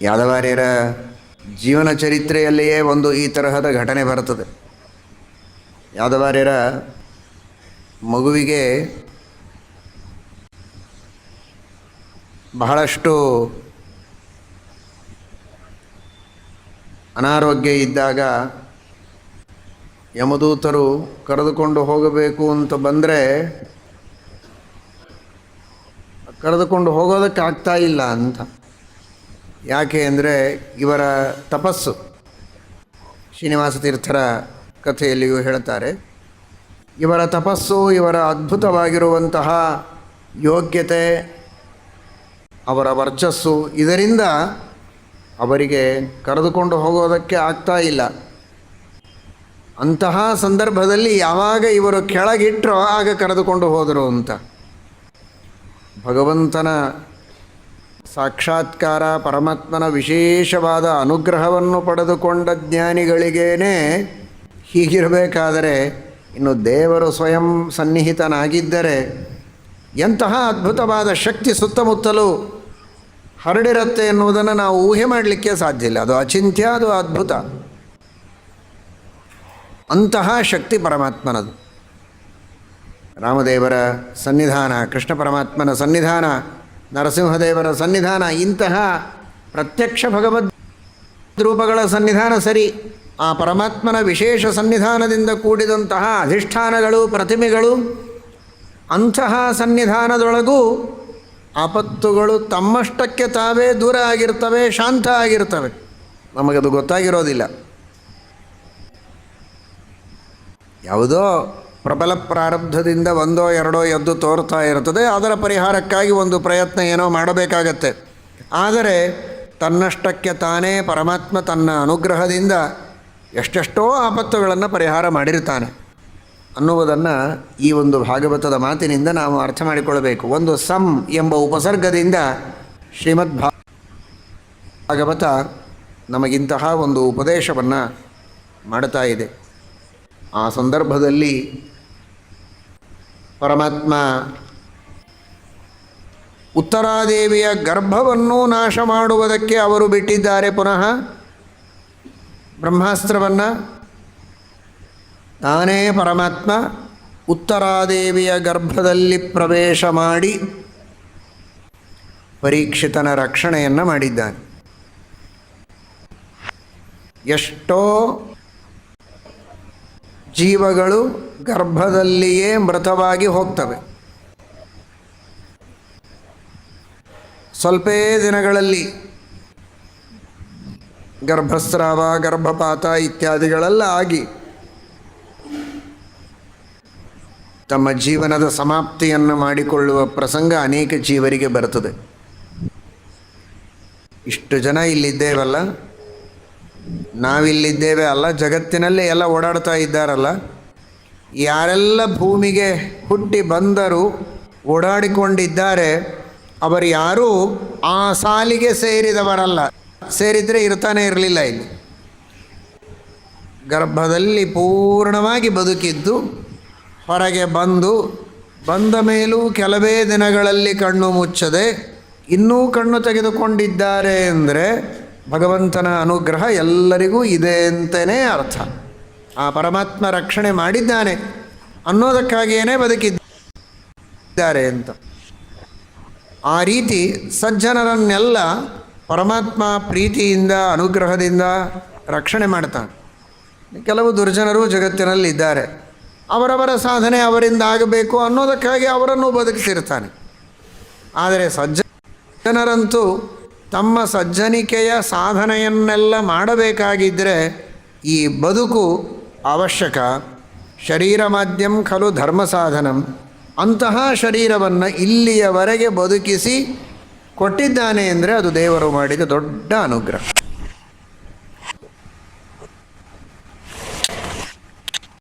ಯಾದವಾರ್ಯರ ಜೀವನ ಚರಿತ್ರೆಯಲ್ಲಿಯೇ ಒಂದು ಈ ತರಹದ ಘಟನೆ ಬರುತ್ತದೆ. ಯಾದವಾರ್ಯರ ಮಗುವಿಗೆ ಬಹಳಷ್ಟು ಅನಾರೋಗ್ಯ ಇದ್ದಾಗ ಯಮದೂತರು ಕರೆದುಕೊಂಡು ಹೋಗಬೇಕು ಅಂತ ಬಂದರೆ ಕರೆದುಕೊಂಡು ಹೋಗೋದಕ್ಕಾಗ್ತಾ ಇಲ್ಲ ಅಂತ. ಯಾಕೆ ಅಂದರೆ ಇವರ ತಪಸ್ಸು. ಶ್ರೀನಿವಾಸ ತೀರ್ಥರ ಕಥೆಯಲ್ಲಿಯೂ ಹೇಳ್ತಾರೆ, ಇವರ ತಪಸ್ಸು, ಇವರ ಅದ್ಭುತವಾಗಿರುವಂತಹ ಯೋಗ್ಯತೆ, ಅವರ ವರ್ಚಸ್ಸು, ಇದರಿಂದ ಅವರಿಗೆ ಕರೆದುಕೊಂಡು ಹೋಗೋದಕ್ಕೆ ಆಗ್ತಾ ಇಲ್ಲ. ಅಂತಹ ಸಂದರ್ಭದಲ್ಲಿ ಯಾವಾಗ ಇವರು ಕೆಳಗಿಟ್ಟರೋ ಆಗ ಕರೆದುಕೊಂಡು ಹೋದರು ಅಂತ. ಭಗವಂತನ ಸಾಕ್ಷಾತ್ಕಾರ, ಪರಮಾತ್ಮನ ವಿಶೇಷವಾದ ಅನುಗ್ರಹವನ್ನು ಪಡೆದುಕೊಂಡ ಜ್ಞಾನಿಗಳಿಗೇನೆ ಹೀಗಿರಬೇಕಾದರೆ ಇನ್ನು ದೇವರು ಸ್ವಯಂ ಸನ್ನಿಹಿತನಾಗಿದ್ದರೆ ಎಂತಹ ಅದ್ಭುತವಾದ ಶಕ್ತಿ ಸುತ್ತಮುತ್ತಲೂ ಹರಡಿರುತ್ತೆ ಎನ್ನುವುದನ್ನು ನಾವು ಊಹೆ ಮಾಡಲಿಕ್ಕೆ ಸಾಧ್ಯ ಇಲ್ಲ. ಅದು ಅಚಿಂತ್ಯ, ಅದು ಅದ್ಭುತ. ಅಂತಹ ಶಕ್ತಿ ಪರಮಾತ್ಮನದು. ರಾಮದೇವರ ಸನ್ನಿಧಾನ, ಕೃಷ್ಣ ಪರಮಾತ್ಮನ ಸನ್ನಿಧಾನ, ನರಸಿಂಹದೇವರ ಸನ್ನಿಧಾನ, ಇಂತಹ ಪ್ರತ್ಯಕ್ಷ ಭಗವದ್ ರೂಪಗಳ ಸನ್ನಿಧಾನ ಸರಿ. ಆ ಪರಮಾತ್ಮನ ವಿಶೇಷ ಸನ್ನಿಧಾನದಿಂದ ಕೂಡಿದಂತಹ ಅಧಿಷ್ಠಾನಗಳು, ಪ್ರತಿಮೆಗಳು, ಅಂತಹ ಸನ್ನಿಧಾನದೊಳಗೂ ಆಪತ್ತುಗಳು ತಮ್ಮಷ್ಟಕ್ಕೆ ತಾವೇ ದೂರ ಆಗಿರ್ತವೆ, ಶಾಂತ ಆಗಿರ್ತವೆ. ನಮಗದು ಗೊತ್ತಾಗಿರೋದಿಲ್ಲ. ಯಾವುದೋ ಪ್ರಬಲ ಪ್ರಾರಬ್ಧದಿಂದ ಒಂದೋ ಎರಡೋ ಎದ್ದು ತೋರ್ತಾ ಇರ್ತದೆ. ಅದರ ಪರಿಹಾರಕ್ಕಾಗಿ ಒಂದು ಪ್ರಯತ್ನ ಏನೋ ಮಾಡಬೇಕಾಗತ್ತೆ. ಆದರೆ ತನ್ನಷ್ಟಕ್ಕೆ ತಾನೇ ಪರಮಾತ್ಮ ತನ್ನ ಅನುಗ್ರಹದಿಂದ ಎಷ್ಟೆಷ್ಟೋ ಆಪತ್ತುಗಳನ್ನು ಪರಿಹಾರ ಮಾಡಿರ್ತಾನೆ ಅನ್ನುವುದನ್ನು ಈ ಒಂದು ಭಾಗವತದ ಮಾತಿನಿಂದ ನಾವು ಅರ್ಥ ಮಾಡಿಕೊಳ್ಳಬೇಕು. ಒಂದು ಸಂ ಎಂಬ ಉಪಸರ್ಗದಿಂದ ಶ್ರೀಮದ್ ಭಾಗವತ ನಮಗಿಂತಹ ಒಂದು ಉಪದೇಶವನ್ನು ಮಾಡ್ತಾ ಇದೆ. ಆ ಸಂದರ್ಭದಲ್ಲಿ ಪರಮಾತ್ಮ ಉತ್ತರಾದೇವಿಯ ಗರ್ಭವನ್ನು ನಾಶ ಮಾಡುವುದಕ್ಕೆ ಅವರು ಬಿಟ್ಟಿದ್ದಾರೆ. ಪುನಃ ಬ್ರಹ್ಮಾಸ್ತ್ರವನ್ನು ತಾನೇ ಪರಮಾತ್ಮ ಉತ್ತರಾದೇವಿಯ ಗರ್ಭದಲ್ಲಿ ಪ್ರವೇಶ ಮಾಡಿ ಪರೀಕ್ಷಿತನ ರಕ್ಷಣೆಯನ್ನು ಮಾಡಿದ್ದಾನೆ. ಎಷ್ಟೋ ಜೀವಗಳು ಗರ್ಭದಲ್ಲಿಯೇ ಮೃತವಾಗಿ ಹೋಗ್ತವೆ. ಸ್ವಲ್ಪೇ ದಿನಗಳಲ್ಲಿ ಗರ್ಭಸ್ರಾವ, ಗರ್ಭಪಾತ ಇತ್ಯಾದಿಗಳೆಲ್ಲ ಆಗಿ ತಮ್ಮ ಜೀವನದ ಸಮಾಪ್ತಿಯನ್ನು ಮಾಡಿಕೊಳ್ಳುವ ಪ್ರಸಂಗ ಅನೇಕ ಜೀವರಿಗೆ ಬರ್ತದೆ. ಇಷ್ಟು ಜನ ಇಲ್ಲಿದ್ದೇವಲ್ಲ, ನಾವಿಲ್ಲಿದ್ದೇವೆ ಅಲ್ಲ, ಜಗತ್ತಿನಲ್ಲೇ ಎಲ್ಲ ಓಡಾಡ್ತಾ ಇದ್ದಾರಲ್ಲ, ಯಾರೆಲ್ಲ ಭೂಮಿಗೆ ಹುಟ್ಟಿ ಬಂದರೂ ಓಡಾಡಿಕೊಂಡಿದ್ದಾರೆ ಅವರು ಯಾರೂ ಆ ಸಾಲಿಗೆ ಸೇರಿದವರಲ್ಲ. ಸೇರಿದರೆ ಇರ್ತಾನೆ ಇರಲಿಲ್ಲ. ಇಲ್ಲಿ ಗರ್ಭದಲ್ಲಿ ಪೂರ್ಣವಾಗಿ ಬದುಕಿದ್ದು ಹೊರಗೆ ಬಂದ ಮೇಲೂ ಕೆಲವೇ ದಿನಗಳಲ್ಲಿ ಕಣ್ಣು ಮುಚ್ಚದೆ ಇನ್ನೂ ಕಣ್ಣು ತೆಗೆದುಕೊಂಡಿದ್ದಾರೆ ಅಂದರೆ ಭಗವಂತನ ಅನುಗ್ರಹ ಎಲ್ಲರಿಗೂ ಇದೆ ಅಂತಲೇ ಅರ್ಥ. ಆ ಪರಮಾತ್ಮ ರಕ್ಷಣೆ ಮಾಡಿದ್ದಾನೆ ಅನ್ನೋದಕ್ಕಾಗಿಯೇ ಬದುಕಿದ್ದಾರೆ ಅಂತ. ಆ ರೀತಿ ಸಜ್ಜನರನ್ನೆಲ್ಲ ಪರಮಾತ್ಮ ಪ್ರೀತಿಯಿಂದ, ಅನುಗ್ರಹದಿಂದ ರಕ್ಷಣೆ ಮಾಡ್ತಾನೆ. ಕೆಲವು ದುರ್ಜನರು ಜಗತ್ತಿನಲ್ಲಿದ್ದಾರೆ. ಅವರವರ ಸಾಧನೆ ಅವರಿಂದ ಆಗಬೇಕು ಅನ್ನೋದಕ್ಕಾಗಿ ಅವರನ್ನು ಬದುಕಿಸಿರ್ತಾನೆ. ಆದರೆ ಸಜ್ಜನರಂತೂ ತಮ್ಮ ಸಜ್ಜನಿಕೆಯ ಸಾಧನೆಯನ್ನೆಲ್ಲ ಮಾಡಬೇಕಾಗಿದ್ದರೆ ಈ ಬದುಕು ಅವಶ್ಯಕ. ಶರೀರ ಮಾಧ್ಯಂ ಖಲು ಧರ್ಮ ಸಾಧನಂ. ಅಂತಹ ಶರೀರವನ್ನು ಇಲ್ಲಿಯವರೆಗೆ ಬದುಕಿಸಿ ಕೊಟ್ಟಿದ್ದಾನೆ ಅಂದರೆ ಅದು ದೇವರು ಮಾಡಿದ ದೊಡ್ಡ ಅನುಗ್ರಹ.